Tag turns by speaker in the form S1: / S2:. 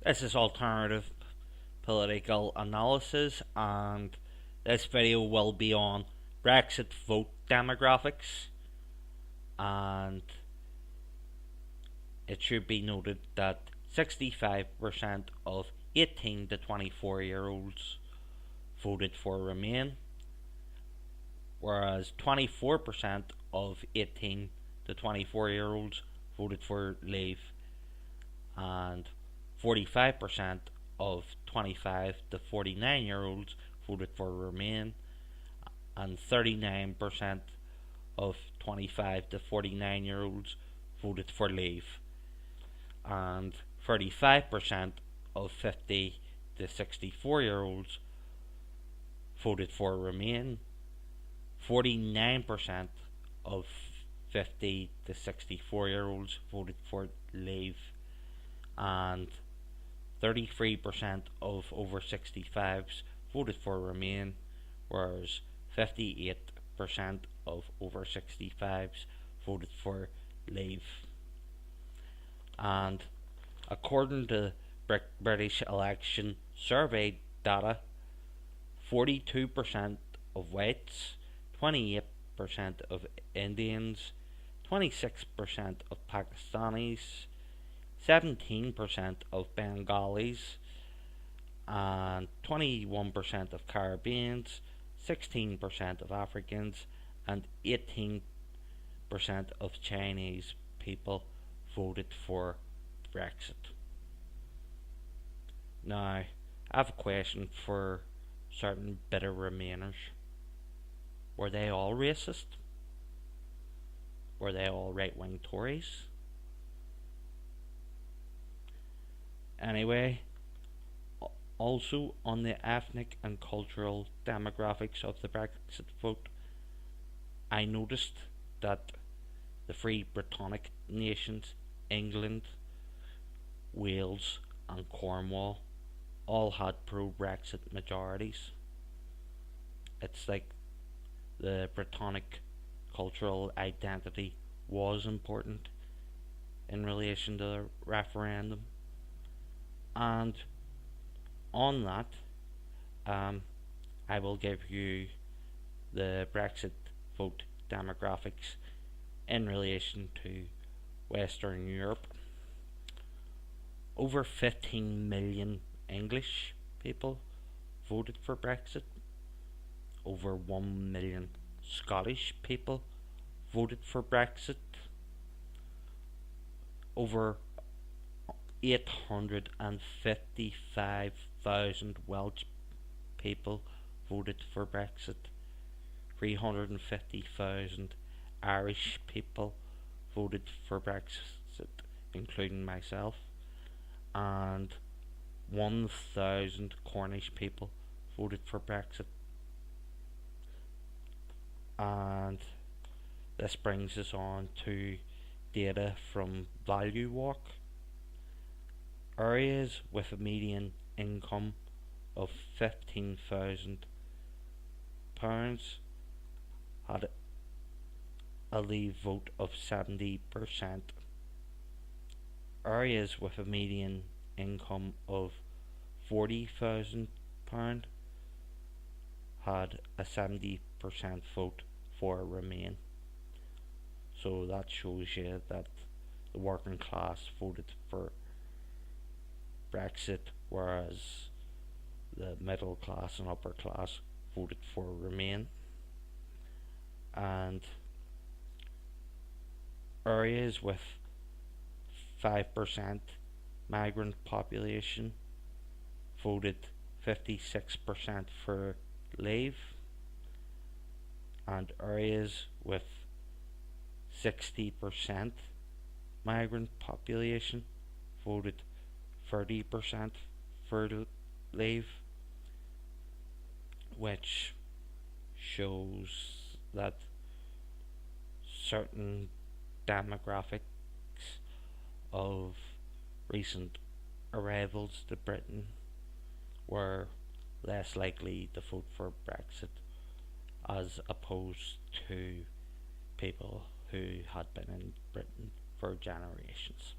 S1: This is Alternative Political Analysis, and this video will be on Brexit vote demographics. And it should be noted that 65% of 18 to 24-year-olds voted for Remain, whereas 24% of 18 to 24-year-olds voted for Leave, and 45% of 25 to 49-year-olds voted for Remain, and 39% of 25 to 49-year-olds voted for Leave, and 35% of 50 to 64-year-olds voted for Remain, 49% of 50 to 64-year-olds voted for Leave, and 33% of over 65s voted for Remain, whereas 58% of over 65s voted for Leave. And according to British election survey data, 42% of whites, 28% of Indians, 26% of Pakistanis, 17% of Bengalis, and 21% of Caribbeans, 16% of Africans, and 18% of Chinese people voted for Brexit. Now, I have a question for certain bitter Remainers. Were they all racist? Were they all right-wing Tories? Anyway, also on the ethnic and cultural demographics of the Brexit vote, I noticed that the three Britannic nations, England, Wales and Cornwall, all had pro-Brexit majorities. It's like the Britannic cultural identity was important in relation to the referendum. And on that, I will give you the Brexit vote demographics in relation to Western Europe. Over 15 million English people voted for Brexit. Over 1 million Scottish people voted for Brexit. Over 855,000 Welsh people voted for Brexit. 350,000 Irish people voted for Brexit, including myself, and 1,000 Cornish people voted for Brexit. And this brings us on to data from Value Walk. Areas with a median income of £15,000 had a Leave vote of 70%. Areas with a median income of £40,000 had a 70% vote for Remain. So that shows you that the working class voted for Brexit, whereas the middle class and upper class voted for Remain. And areas with 5% migrant population voted 56% for Leave, and areas with 60% migrant population voted 30% for Leave, which shows that certain demographics of recent arrivals to Britain were less likely to vote for Brexit as opposed to people who had been in Britain for generations.